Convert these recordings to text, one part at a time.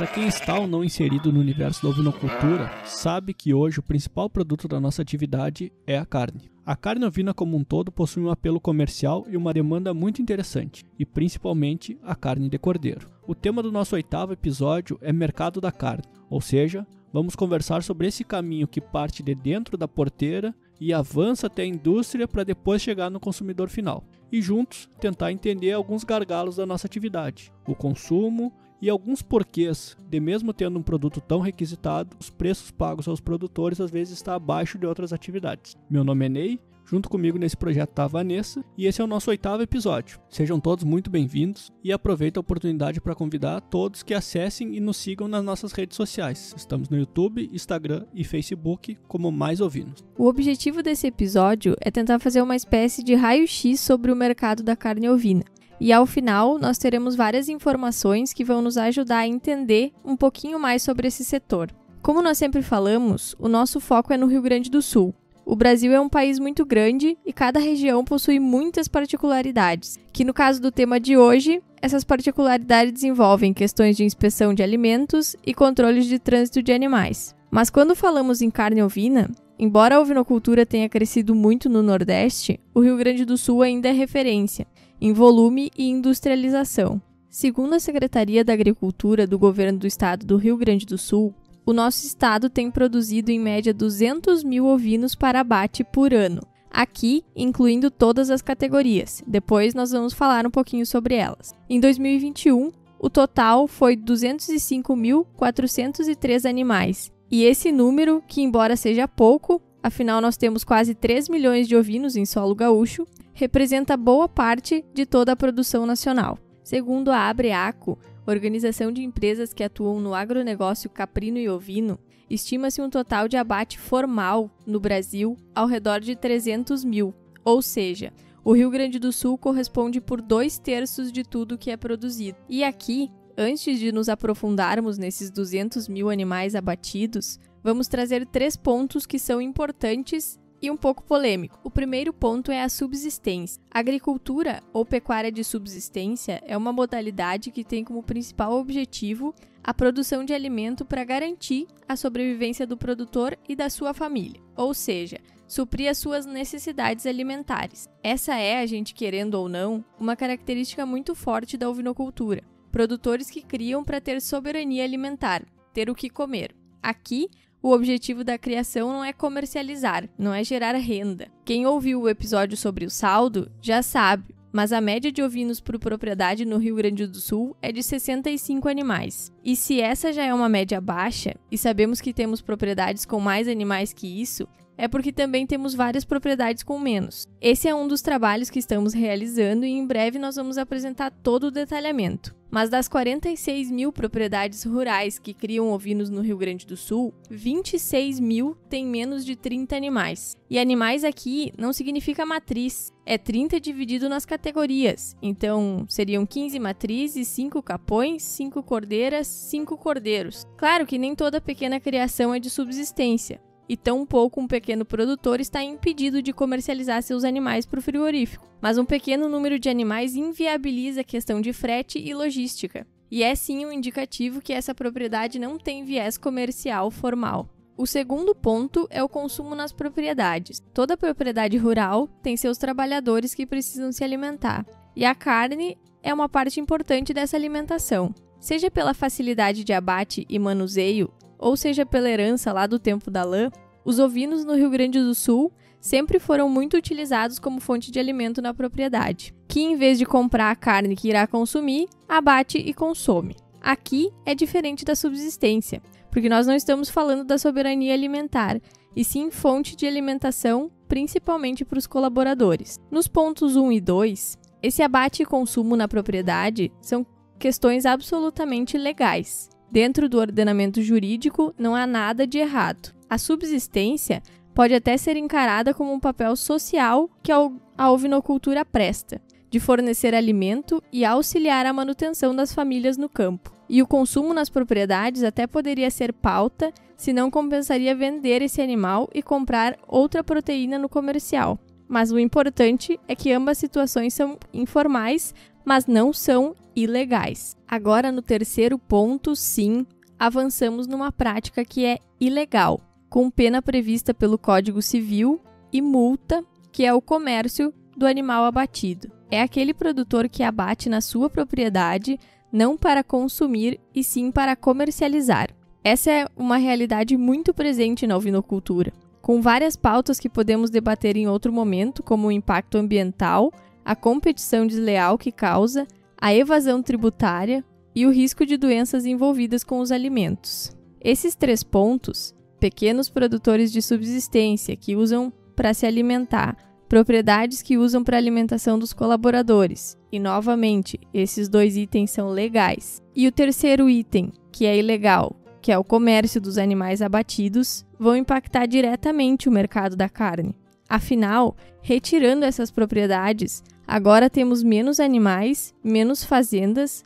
Para quem está ou não inserido no universo da ovinocultura, sabe que hoje o principal produto da nossa atividade é a carne. A carne ovina como um todo possui um apelo comercial e uma demanda muito interessante, e principalmente a carne de cordeiro. O tema do nosso 8º episódio é mercado da carne, ou seja, vamos conversar sobre esse caminho que parte de dentro da porteira e avança até a indústria para depois chegar no consumidor final. E juntos tentar entender alguns gargalos da nossa atividade, o consumo e alguns porquês de mesmo tendo um produto tão requisitado, os preços pagos aos produtores às vezes está abaixo de outras atividades. Meu nome é Ney, junto comigo nesse projeto está a Vanessa e esse é o nosso 8º episódio. Sejam todos muito bem-vindos e aproveito a oportunidade para convidar a todos que acessem e nos sigam nas nossas redes sociais. Estamos no YouTube, Instagram e Facebook como Mais Ovinos. O objetivo desse episódio é tentar fazer uma espécie de raio-x sobre o mercado da carne ovina. E ao final, nós teremos várias informações que vão nos ajudar a entender um pouquinho mais sobre esse setor. Como nós sempre falamos, o nosso foco é no Rio Grande do Sul. O Brasil é um país muito grande e cada região possui muitas particularidades, que no caso do tema de hoje, essas particularidades envolvem questões de inspeção de alimentos e controles de trânsito de animais. Mas quando falamos em carne ovina, embora a ovinocultura tenha crescido muito no Nordeste, o Rio Grande do Sul ainda é referência em volume e industrialização. Segundo a Secretaria da Agricultura do Governo do Estado do Rio Grande do Sul, o nosso estado tem produzido em média 200 mil ovinos para abate por ano, aqui incluindo todas as categorias. Depois nós vamos falar um pouquinho sobre elas. Em 2021, o total foi 205.403 animais, e esse número, que embora seja pouco, afinal nós temos quase 3 milhões de ovinos em solo gaúcho, representa boa parte de toda a produção nacional. Segundo a Abreaco, organização de empresas que atuam no agronegócio caprino e ovino, estima-se um total de abate formal no Brasil ao redor de 300 mil, ou seja, o Rio Grande do Sul corresponde por 2/3 de tudo que é produzido. E aqui, antes de nos aprofundarmos nesses 200 mil animais abatidos, vamos trazer 3 pontos que são importantes e um pouco polêmico. O primeiro ponto é a subsistência. A agricultura ou pecuária de subsistência é uma modalidade que tem como principal objetivo a produção de alimento para garantir a sobrevivência do produtor e da sua família, ou seja, suprir as suas necessidades alimentares. Essa é, a gente querendo ou não, uma característica muito forte da ovinocultura. Produtores que criam para ter soberania alimentar, ter o que comer. Aqui, o objetivo da criação não é comercializar, não é gerar renda. Quem ouviu o episódio sobre o saldo já sabe, mas a média de ovinos por propriedade no Rio Grande do Sul é de 65 animais. E se essa já é uma média baixa, e sabemos que temos propriedades com mais animais que isso, é porque também temos várias propriedades com menos. Esse é um dos trabalhos que estamos realizando e em breve nós vamos apresentar todo o detalhamento. Mas das 46 mil propriedades rurais que criam ovinos no Rio Grande do Sul, 26 mil têm menos de 30 animais. E animais aqui não significa matriz, é 30 dividido nas categorias. Então, seriam 15 matrizes, 5 capões, 5 cordeiras, 5 cordeiros. Claro que nem toda pequena criação é de subsistência. E tampouco um pequeno produtor está impedido de comercializar seus animais para o frigorífico. Mas um pequeno número de animais inviabiliza a questão de frete e logística. E é sim um indicativo que essa propriedade não tem viés comercial formal. O segundo ponto é o consumo nas propriedades. Toda propriedade rural tem seus trabalhadores que precisam se alimentar. E a carne é uma parte importante dessa alimentação. Seja pela facilidade de abate e manuseio, ou seja pela herança lá do tempo da lã, os ovinos no Rio Grande do Sul sempre foram muito utilizados como fonte de alimento na propriedade, que em vez de comprar a carne que irá consumir, abate e consome. Aqui é diferente da subsistência, porque nós não estamos falando da soberania alimentar, e sim fonte de alimentação, principalmente para os colaboradores. Nos pontos 1 e 2, esse abate e consumo na propriedade são questões absolutamente legais. Dentro do ordenamento jurídico, não há nada de errado. A subsistência pode até ser encarada como um papel social que a ovinocultura presta, de fornecer alimento e auxiliar a manutenção das famílias no campo. E o consumo nas propriedades até poderia ser pauta, se não compensaria vender esse animal e comprar outra proteína no comercial. Mas o importante é que ambas situações são informais, mas não são ilegais. Agora, no terceiro ponto, sim, avançamos numa prática que é ilegal, com pena prevista pelo Código Civil e multa, que é o comércio do animal abatido. É aquele produtor que abate na sua propriedade, não para consumir, e sim para comercializar. Essa é uma realidade muito presente na ovinocultura, com várias pautas que podemos debater em outro momento, como o impacto ambiental, a competição desleal que causa, a evasão tributária e o risco de doenças envolvidas com os alimentos. Esses 3 pontos, pequenos produtores de subsistência que usam para se alimentar, propriedades que usam para alimentação dos colaboradores, e novamente, esses 2 itens são legais. E o terceiro item, que é ilegal, que é o comércio dos animais abatidos, vão impactar diretamente o mercado da carne. Afinal, retirando essas propriedades, agora temos menos animais, menos fazendas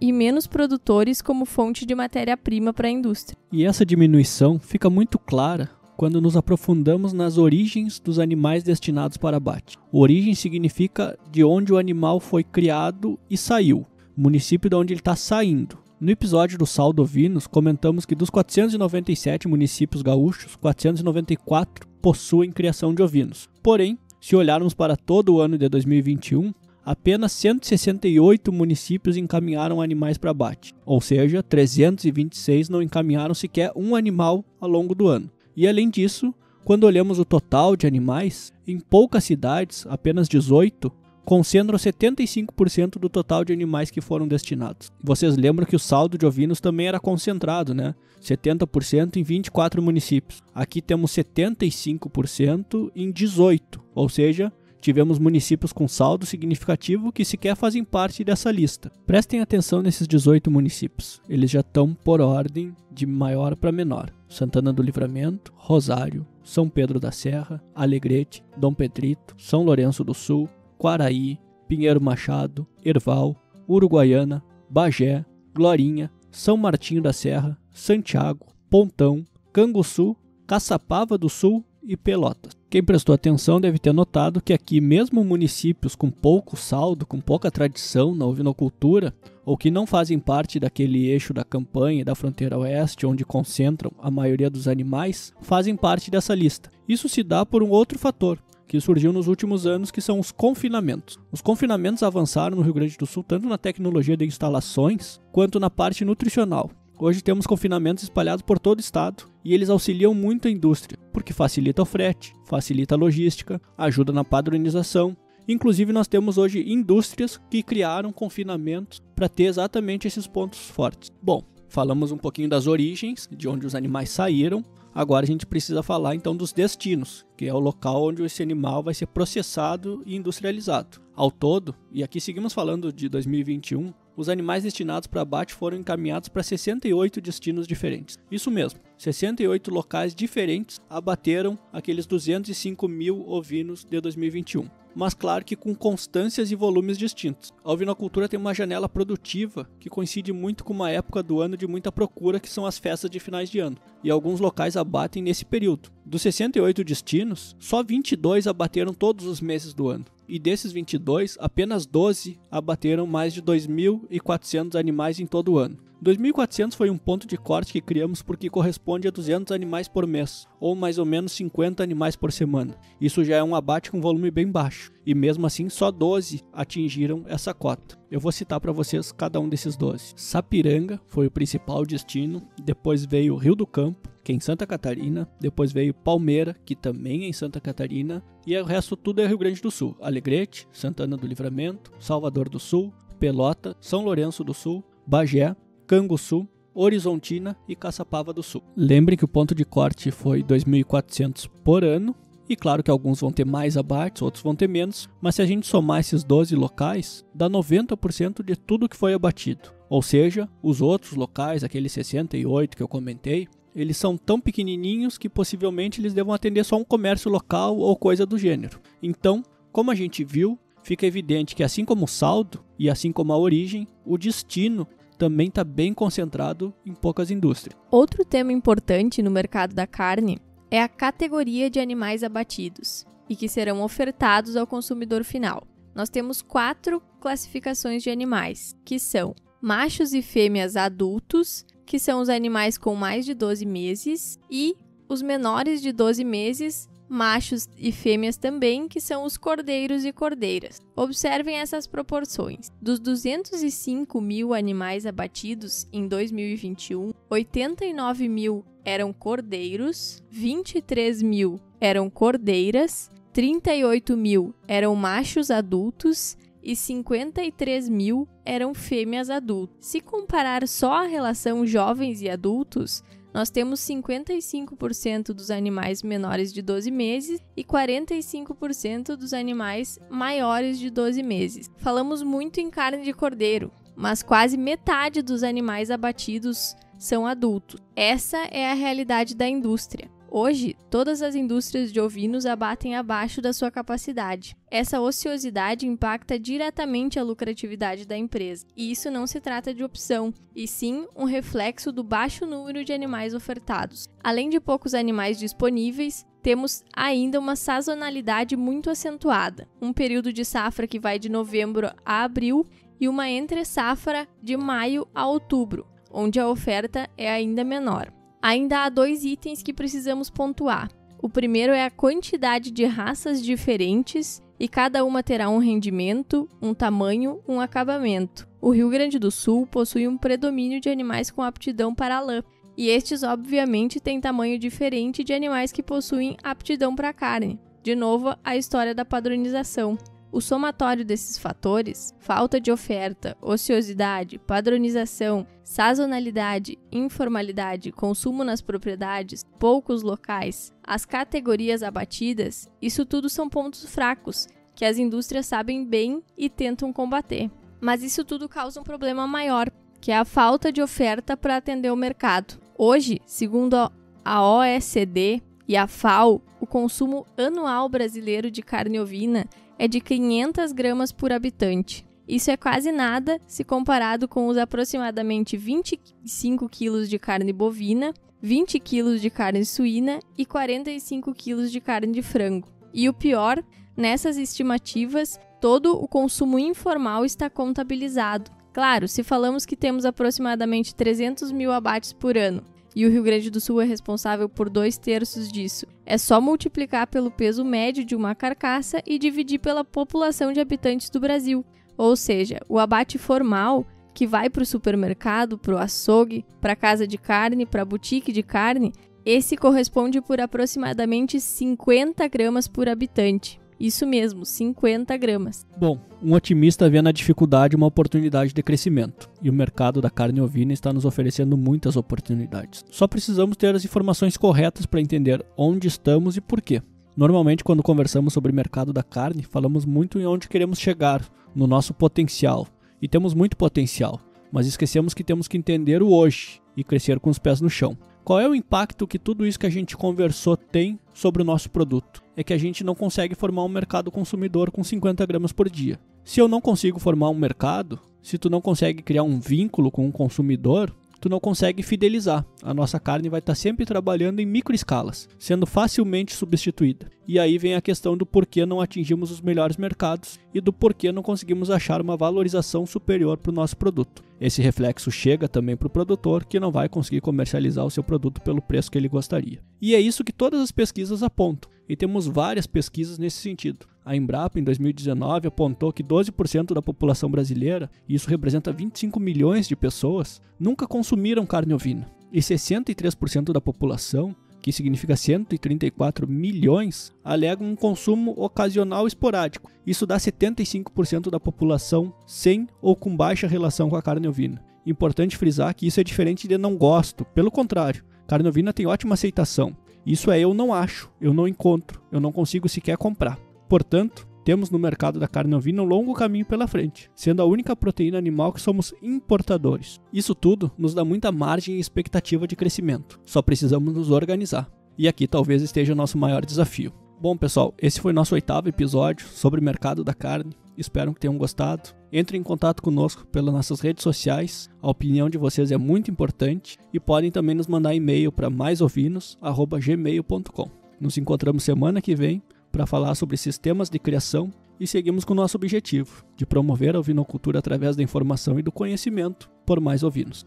e menos produtores como fonte de matéria-prima para a indústria. E essa diminuição fica muito clara quando nos aprofundamos nas origens dos animais destinados para abate. Origem significa de onde o animal foi criado e saiu, município de onde ele está saindo. No episódio do Saldo Ovinos, comentamos que dos 497 municípios gaúchos, 494 possuem criação de ovinos. Porém, se olharmos para todo o ano de 2021, apenas 168 municípios encaminharam animais para abate, ou seja, 326 não encaminharam sequer um animal ao longo do ano. E além disso, quando olhamos o total de animais, em poucas cidades, apenas 18, concentram 75% do total de animais que foram destinados. Vocês lembram que o saldo de ovinos também era concentrado, né? 70% em 24 municípios. Aqui temos 75% em 18, ou seja, tivemos municípios com saldo significativo que sequer fazem parte dessa lista. Prestem atenção nesses 18 municípios. Eles já estão por ordem de maior para menor. Santana do Livramento, Rosário, São Pedro da Serra, Alegrete, Dom Pedrito, São Lourenço do Sul, Quaraí, Pinheiro Machado, Erval, Uruguaiana, Bagé, Glorinha, São Martinho da Serra, Santiago, Pontão, Canguçu, Caçapava do Sul e Pelotas. Quem prestou atenção deve ter notado que aqui, mesmo municípios com pouco saldo, com pouca tradição na ovinocultura, ou que não fazem parte daquele eixo da campanha e da fronteira oeste, onde concentram a maioria dos animais, fazem parte dessa lista. Isso se dá por um outro fator, que surgiu nos últimos anos, que são os confinamentos. Os confinamentos avançaram no Rio Grande do Sul tanto na tecnologia de instalações, quanto na parte nutricional. Hoje temos confinamentos espalhados por todo o estado e eles auxiliam muito a indústria, porque facilita o frete, facilita a logística, ajuda na padronização. Inclusive nós temos hoje indústrias que criaram confinamentos para ter exatamente esses pontos fortes. Bom, falamos um pouquinho das origens, de onde os animais saíram. Agora a gente precisa falar então dos destinos, que é o local onde esse animal vai ser processado e industrializado. Ao todo, e aqui seguimos falando de 2021, os animais destinados para abate foram encaminhados para 68 destinos diferentes. Isso mesmo, 68 locais diferentes abateram aqueles 205 mil ovinos de 2021. Mas claro que com constâncias e volumes distintos. A ovinocultura tem uma janela produtiva que coincide muito com uma época do ano de muita procura, que são as festas de finais de ano. E alguns locais abatem nesse período. Dos 68 destinos, só 22 abateram todos os meses do ano. E desses 22, apenas 12 abateram mais de 2.400 animais em todo o ano. 2.400 foi um ponto de corte que criamos porque corresponde a 200 animais por mês, ou mais ou menos 50 animais por semana. Isso já é um abate com volume bem baixo, e mesmo assim só 12 atingiram essa cota. Eu vou citar para vocês cada um desses 12. Sapiranga foi o principal destino, depois veio Rio do Campo, que é em Santa Catarina, depois veio Palmeira, que também é em Santa Catarina, e o resto tudo é Rio Grande do Sul. Alegrete, Santana do Livramento, Salvador do Sul, Pelota, São Lourenço do Sul, Bagé, Canguçu, Horizontina e Caçapava do Sul. Lembrem que o ponto de corte foi 2.400 por ano, e claro que alguns vão ter mais abates, outros vão ter menos, mas se a gente somar esses 12 locais, dá 90% de tudo que foi abatido. Ou seja, os outros locais, aqueles 68 que eu comentei, eles são tão pequenininhos que possivelmente eles devam atender só um comércio local ou coisa do gênero. Então, como a gente viu, fica evidente que assim como o saldo e assim como a origem, o destino também está bem concentrado em poucas indústrias. Outro tema importante no mercado da carne é a categoria de animais abatidos e que serão ofertados ao consumidor final. nós temos 4 classificações de animais, que são machos e fêmeas adultos, que são os animais com mais de 12 meses, e os menores de 12 meses, machos e fêmeas também, que são os cordeiros e cordeiras. Observem essas proporções. Dos 205 mil animais abatidos em 2021, 89 mil eram cordeiros, 23 mil eram cordeiras, 38 mil eram machos adultos e 53 mil eram fêmeas adultas. Se comparar só a relação jovens e adultos, nós temos 55% dos animais menores de 12 meses e 45% dos animais maiores de 12 meses. Falamos muito em carne de cordeiro, mas quase metade dos animais abatidos são adultos. Essa é a realidade da indústria. Hoje, todas as indústrias de ovinos abatem abaixo da sua capacidade. Essa ociosidade impacta diretamente a lucratividade da empresa. E isso não se trata de opção, e sim um reflexo do baixo número de animais ofertados. Além de poucos animais disponíveis, temos ainda uma sazonalidade muito acentuada. Um período de safra que vai de novembro a abril e uma entre-safra de maio a outubro, onde a oferta é ainda menor. Ainda há 2 itens que precisamos pontuar. O primeiro é a quantidade de raças diferentes e cada uma terá um rendimento, um tamanho, um acabamento. O Rio Grande do Sul possui um predomínio de animais com aptidão para a lã, e estes obviamente têm tamanho diferente de animais que possuem aptidão para a carne. De novo, a história da padronização. O somatório desses fatores, falta de oferta, ociosidade, padronização, sazonalidade, informalidade, consumo nas propriedades, poucos locais, as categorias abatidas, isso tudo são pontos fracos que as indústrias sabem bem e tentam combater. Mas isso tudo causa um problema maior, que é a falta de oferta para atender o mercado. Hoje, segundo a OECD e a FAO, o consumo anual brasileiro de carne ovina é de 500 gramas por habitante. Isso é quase nada se comparado com os aproximadamente 25 quilos de carne bovina, 20 quilos de carne suína e 45 quilos de carne de frango. E o pior, nessas estimativas, todo o consumo informal está contabilizado. Claro, se falamos que temos aproximadamente 300 mil abates por ano, e o Rio Grande do Sul é responsável por 2/3 disso. É só multiplicar pelo peso médio de uma carcaça e dividir pela população de habitantes do Brasil. Ou seja, o abate formal, que vai para o supermercado, para o açougue, para a casa de carne, para a boutique de carne, esse corresponde por aproximadamente 50 gramas por habitante. Isso mesmo, 50 gramas. Bom, um otimista vê na dificuldade uma oportunidade de crescimento, e o mercado da carne ovina está nos oferecendo muitas oportunidades. Só precisamos ter as informações corretas para entender onde estamos e por quê. Normalmente, quando conversamos sobre o mercado da carne, falamos muito em onde queremos chegar, no nosso potencial, e temos muito potencial, mas esquecemos que temos que entender o hoje e crescer com os pés no chão. Qual é o impacto que tudo isso que a gente conversou tem sobre o nosso produto? É que a gente não consegue formar um mercado consumidor com 50 gramas por dia. Se eu não consigo formar um mercado, se tu não consegue criar um vínculo com um consumidor, tu não consegue fidelizar. A nossa carne vai estar sempre trabalhando em microescalas, sendo facilmente substituída. E aí vem a questão do porquê não atingimos os melhores mercados e do porquê não conseguimos achar uma valorização superior para o nosso produto. Esse reflexo chega também para o produtor, que não vai conseguir comercializar o seu produto pelo preço que ele gostaria. E é isso que todas as pesquisas apontam, e temos várias pesquisas nesse sentido. A Embrapa, em 2019, apontou que 12% da população brasileira, e isso representa 25 milhões de pessoas, nunca consumiram carne ovina. E 63% da população, que significa 134 milhões, alegam um consumo ocasional esporádico. Isso dá 75% da população sem ou com baixa relação com a carne ovina. Importante frisar que isso é diferente de não gosto. Pelo contrário, carne ovina tem ótima aceitação. Isso é eu não acho, eu não encontro, eu não consigo sequer comprar. Portanto, temos no mercado da carne ovina um longo caminho pela frente, sendo a única proteína animal que somos importadores. Isso tudo nos dá muita margem e expectativa de crescimento. Só precisamos nos organizar. E aqui talvez esteja o nosso maior desafio. Bom, pessoal, esse foi nosso 8º episódio sobre o mercado da carne. Espero que tenham gostado. Entrem em contato conosco pelas nossas redes sociais. A opinião de vocês é muito importante. E podem também nos mandar e-mail para maisovinos@gmail.com. Nos encontramos semana que vem para falar sobre sistemas de criação e seguimos com o nosso objetivo, de promover a ovinocultura através da informação e do conhecimento por mais ovinos.